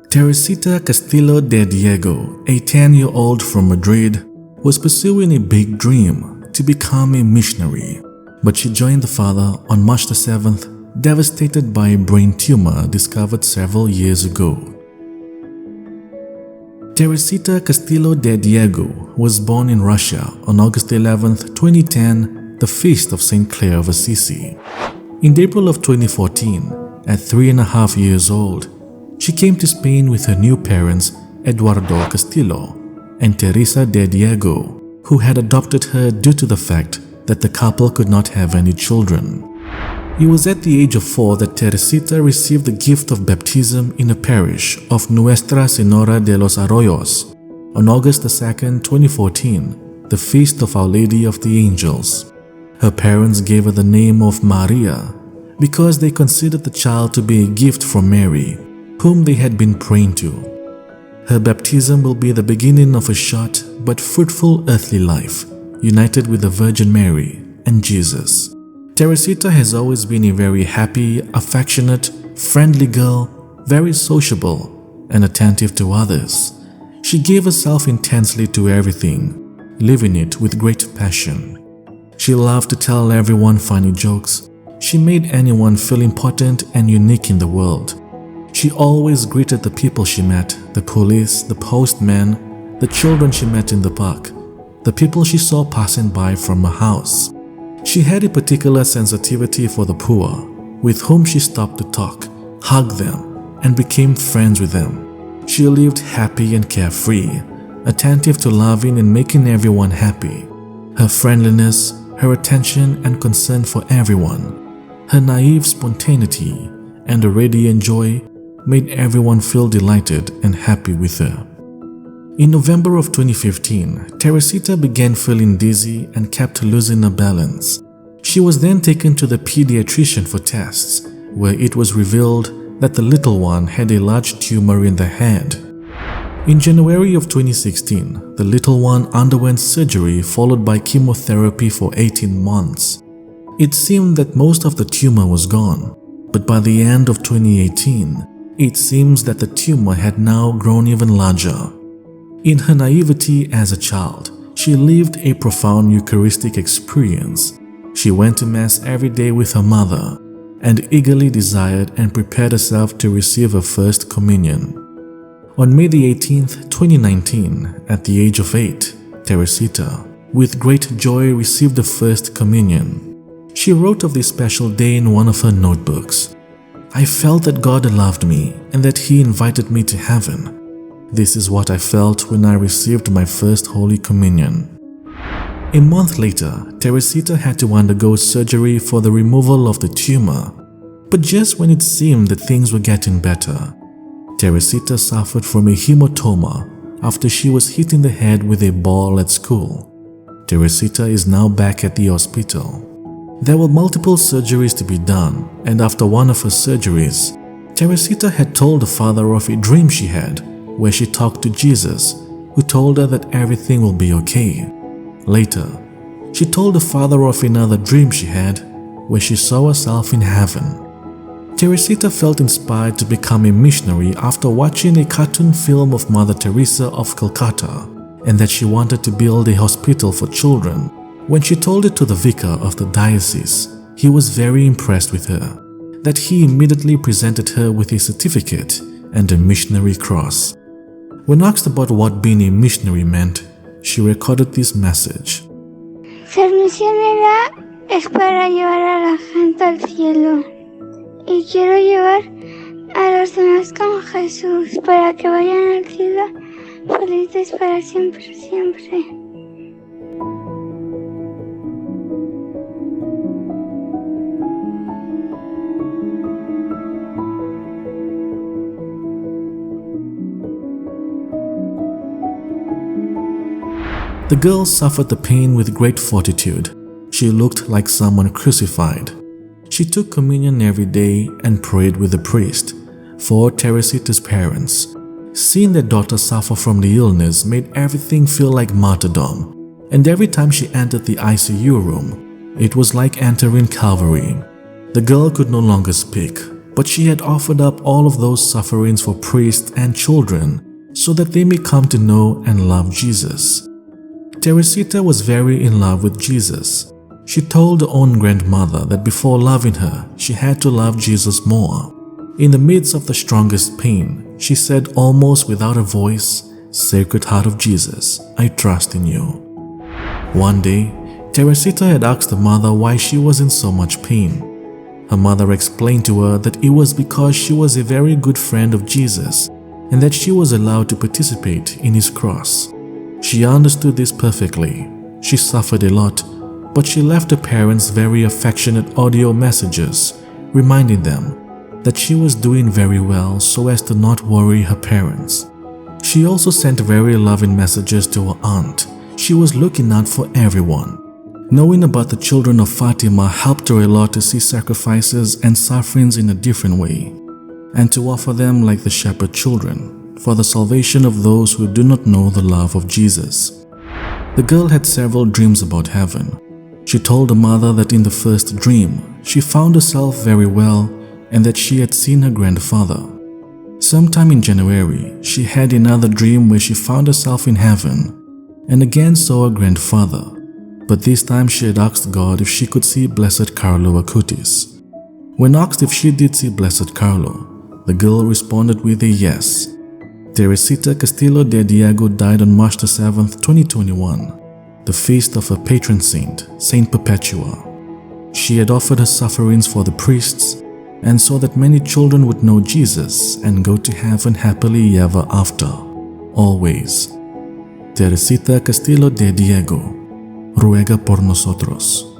Teresita Castillo de Diego, a 10-year-old from Madrid, was pursuing a big dream to become a missionary, but she joined the father on March the 7th, devastated by a brain tumor discovered several years ago. Teresita Castillo de Diego was born in Russia on August 11, 2010, the feast of St. Clare of Assisi. In April of 2014, at 3.5 years old, she came to Spain with her new parents, Eduardo Castillo and Teresa de Diego, who had adopted her due to the fact that the couple could not have any children. It was at the age of 4 that Teresita received the gift of baptism in a parish of Nuestra Señora de los Arroyos on August 2, 2014, the feast of Our Lady of the Angels. Her parents gave her the name of Maria because they considered the child to be a gift from Mary, whom they had been praying to. Her baptism will be the beginning of a short but fruitful earthly life, united with the Virgin Mary and Jesus. Teresita has always been a very happy, affectionate, friendly girl, very sociable and attentive to others. She gave herself intensely to everything, living it with great passion. She loved to tell everyone funny jokes. She made anyone feel important and unique in the world. She always greeted the people she met, the police, the postman, the children she met in the park, the people she saw passing by from her house. She had a particular sensitivity for the poor, with whom she stopped to talk, hugged them, and became friends with them. She lived happy and carefree, attentive to loving and making everyone happy. Her friendliness, her attention and concern for everyone, her naive spontaneity, and her radiant joy made everyone feel delighted and happy with her. In November of 2015, Teresita began feeling dizzy and kept losing her balance. She was then taken to the pediatrician for tests, where it was revealed that the little one had a large tumor in the head. In January of 2016, the little one underwent surgery followed by chemotherapy for 18 months. It seemed that most of the tumor was gone, but by the end of 2018, it seems that the tumor had now grown even larger. In her naivety as a child, she lived a profound Eucharistic experience. She went to Mass every day with her mother and eagerly desired and prepared herself to receive her first communion. On May the 18th, 2019, at the age of 8, Teresita, with great joy, received the first communion. She wrote of this special day in one of her notebooks. "I felt that God loved me and that He invited me to heaven. This is what I felt when I received my first Holy Communion." A month later, Teresita had to undergo surgery for the removal of the tumor. But just when it seemed that things were getting better, Teresita suffered from a hematoma after she was hit in the head with a ball at school. Teresita is now back at the hospital. There were multiple surgeries to be done, and after one of her surgeries, Teresita had told the father of a dream she had, where she talked to Jesus, who told her that everything will be okay. Later, she told the father of another dream she had, where she saw herself in heaven. Teresita felt inspired to become a missionary after watching a cartoon film of Mother Teresa of Calcutta, and that she wanted to build a hospital for children. When she told it to the vicar of the diocese, he was very impressed with her, that he immediately presented her with a certificate and a missionary cross. When asked about what being a missionary meant, she recorded this message. Ser misionera es para llevar a la gente al cielo. Y quiero llevar a los demás con Jesús para que vayan al cielo felices para siempre, siempre. The girl suffered the pain with great fortitude. She looked like someone crucified. She took communion every day and prayed with the priest. For Teresita's parents, seeing their daughter suffer from the illness made everything feel like martyrdom, and every time she entered the ICU room, it was like entering Calvary. The girl could no longer speak, but she had offered up all of those sufferings for priests and children so that they may come to know and love Jesus. Teresita was very in love with Jesus. She told her own grandmother that before loving her, she had to love Jesus more. In the midst of the strongest pain, she said almost without a voice, "Sacred Heart of Jesus, I trust in you." One day, Teresita had asked her mother why she was in so much pain. Her mother explained to her that it was because she was a very good friend of Jesus and that she was allowed to participate in his cross. She understood this perfectly. She suffered a lot, but she left her parents very affectionate audio messages, reminding them that she was doing very well so as to not worry her parents. She also sent very loving messages to her aunt. She was looking out for everyone. Knowing about the children of Fatima helped her a lot to see sacrifices and sufferings in a different way, and to offer them like the shepherd children, for the salvation of those who do not know the love of Jesus. The girl had several dreams about heaven. She told her mother that in the first dream, she found herself very well and that she had seen her grandfather. Sometime in January, she had another dream where she found herself in heaven and again saw her grandfather, but this time she had asked God if she could see Blessed Carlo Acutis. When asked if she did see Blessed Carlo, the girl responded with a yes. Teresita Castillo de Diego died on March 7, 2021, the feast of her patron saint, Saint Perpetua. She had offered her sufferings for the priests and so that many children would know Jesus and go to heaven happily ever after, always. Teresita Castillo de Diego, ruega por nosotros.